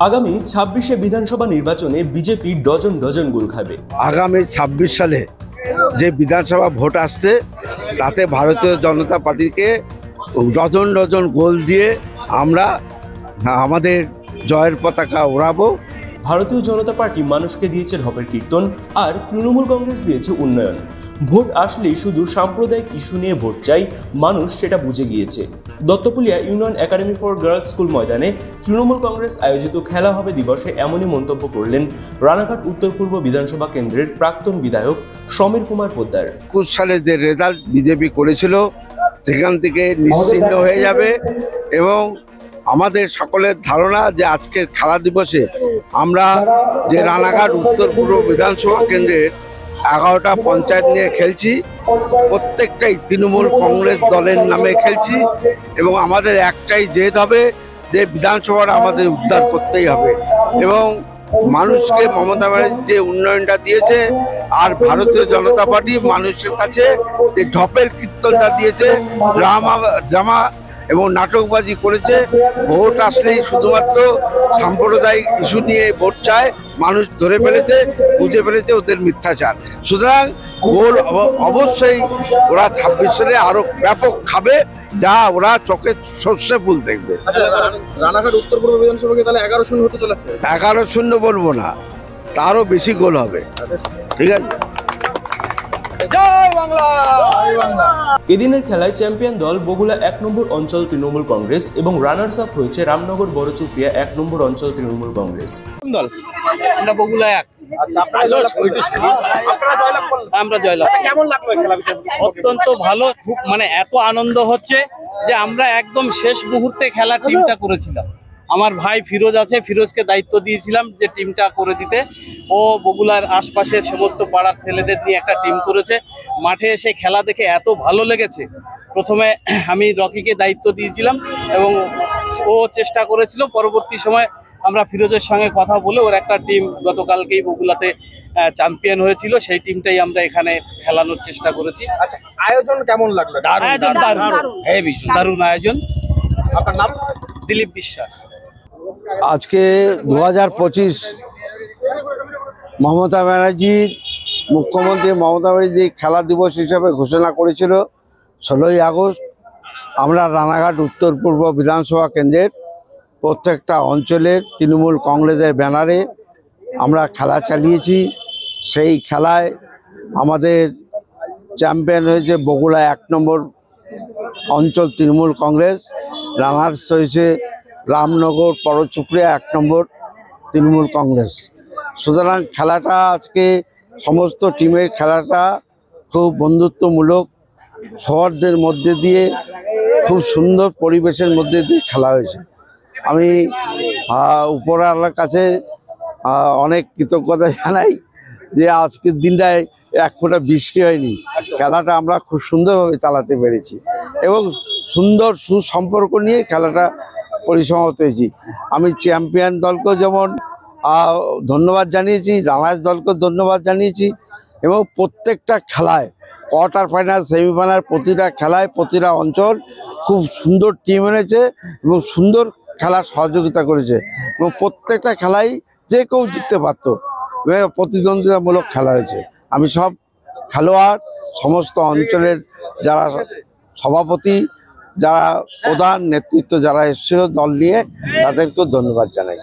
আগামী ২৬শে বিধানসভা নির্বাচনে বিজেপি ডজন ডজন গোল খাবে। আগামী ২৬ সালে যে বিধানসভা ভোট আসছে তাতে ভারতীয় জনতা পার্টিকে ডজন ডজন গোল দিয়ে আমরা আমাদের জয়ের পতাকা ওড়াবো। ভারতীয় জনতা পার্টি মানুষকে দিয়েছে ঢপের কীর্তন, আর তৃণমূল কংগ্রেস দিয়েছে উন্নয়ন। ভোট আসলেই শুধু সাম্প্রদায়িক ইস্যু নিয়ে ভোট চাই, মানুষ সেটা বুঝে গিয়েছে। Duttapulia union academy for girls school ময়দানে তৃণমূল কংগ্রেস আয়োজিত খেলা হবে দিবসে এমনই মন্তব্য করলেন রানাঘাট উত্তর পূর্ব বিধানসভা কেন্দ্রের প্রাক্তন বিধায়ক সমীর কুমার পোদ্দার। ২১ সালে যে রেজাল্ট বিজেপি করেছিল সেখান থেকে নিশ্চিহ্ন হয়ে যাবে এবং আমাদের সকলের ধারণা যে আজকের খেলা দিবসে আমরা যে রানাঘাট উত্তর পূর্ব বিধানসভা কেন্দ্রের 11টা পঞ্চায়েত নিয়ে খেলছি, প্রত্যেকটাই তৃণমূল কংগ্রেস দলের নামে খেলছি এবং আমাদের একটাই জেদ হবে যে বিধানসভাটা আমাদের উদ্ধার করতেই হবে। এবং মানুষকে মমতা ব্যানার্জি যে উন্নয়নটা দিয়েছে আর ভারতীয় জনতা পার্টি মানুষের কাছে যে ঢপের কীর্তনটা দিয়েছে, ড্রামা এবং নাটকবাজি করেছে, ভোট আসলেই শুধুমাত্র সাম্প্রদায়িক ইস্যু নিয়ে ভোট চায়, মানুষ ধরে ফেলেছে, বুঝে ফেলেছে ওদের মিথ্যাচার। সুতরাং গোল অবশ্যই ওরা ২৬ সালে আরো ব্যাপক খাবে, যা ওরা চোখে সর্ষে ফুল দেখবে। রানাঘাট উত্তর পূর্ব বিধানসভাকে তাহলে ১১-০ হতে চলেছে। ১১-০ বলবো না, তারও বেশি গোল হবে। ঠিক আছে। এদিনের খেলায় চ্যাম্পিয়ন দল বগুলা ১ নম্বর অঞ্চল তৃণমূল কংগ্রেস এবং রানার্স আপ হয়েছে রামনগর বড়চুপিয়া ১ নম্বর অঞ্চল তৃণমূল কংগ্রেস। দল আমরা বগুলা ১। আমরা জয়লাভ। কেমন লাগলো খেলা বিষয়? অত্যন্ত ভালো, খুব এত আনন্দ হচ্ছে যে আমরা একদম শেষ মুহূর্তে খেলার টিমটা করেছিলাম। আমার ভাই ফিরোজ আছে, ফিরোজকে দায়িত্ব দিয়েছিলাম যে টিমটা করে দিতে। ও বগুলার আশপাশের সমস্ত পাড়ার ছেলেদের নিয়ে একটা টিম করেছে। মাঠে এসে খেলা দেখে এত ভালো লেগেছে। প্রথমে আমি রকিকে দায়িত্ব দিয়েছিলাম এবং ও চেষ্টা করেছিল। পরবর্তী সময় আমরা ফিরোজের সঙ্গে কথা বলে ওর একটা টিম গতকালকেই বগুলাতে চ্যাম্পিয়ন হয়েছিল, সেই টিমটাই আমরা এখানে খেলানোর চেষ্টা করেছি। আচ্ছা, আয়োজন কেমন লাগলো? দারুণ আয়োজন। আপনার নাম? দিলীপ বিশ্বাস। আজকে ২০২৫ মমতা ব্যানার্জির মুখ্যমন্ত্রী মমতা ব্যানার্জি খেলা দিবস হিসাবে ঘোষণা করেছিল ১৬ই আগস্ট। আমরা রানাঘাট উত্তর পূর্ব বিধানসভা কেন্দ্রের প্রত্যেকটা অঞ্চলের তৃণমূল কংগ্রেসের ব্যানারে আমরা খেলা চালিয়েছি। সেই খেলায় আমাদের চ্যাম্পিয়ন হয়েছে বগুলা ১ নম্বর অঞ্চল তৃণমূল কংগ্রেস, রানার্স হয়েছে রামনগর বড়চুপিয়া ১ নম্বর তৃণমূল কংগ্রেস। সুতরাং খেলাটা আজকে সমস্ত টিমের খেলাটা খুব বন্ধুত্বমূলক সৌহার্দ্যের মধ্যে দিয়ে খুব সুন্দর পরিবেশের মধ্যে দিয়ে খেলা হয়েছে। আমি উপরওয়ালার কাছে অনেক কৃতজ্ঞতা জানাই যে আজকের দিনটায় ১ ফোঁটা বৃষ্টি হয়নি, খেলাটা আমরা খুব সুন্দরভাবে চালাতে পেরেছি এবং সুন্দর সুসম্পর্ক নিয়ে খেলাটা পরিসমাপ্ত হয়েছি। আমি চ্যাম্পিয়ন দলকেও যেমন ধন্যবাদ জানিয়েছি, রানার্স দলকেও ধন্যবাদ জানিয়েছি এবং প্রত্যেকটা খেলায় কোয়ার্টার ফাইনাল সেমিফাইনাল প্রতিটা খেলায় প্রতিটা অঞ্চল খুব সুন্দর টিম এনেছে এবং সুন্দর খেলার সহযোগিতা করেছে এবং প্রত্যেকটা খেলাই যে কেউ জিততে পারতো, প্রতিদ্বন্দ্বিতামূলক খেলা হয়েছে। আমি সব খেলোয়াড়, সমস্ত অঞ্চলের যারা সভাপতি, যারা প্রধান নেতৃত্ব যারা এসেছিল দল নিয়ে, তাদেরকেও ধন্যবাদ জানাই।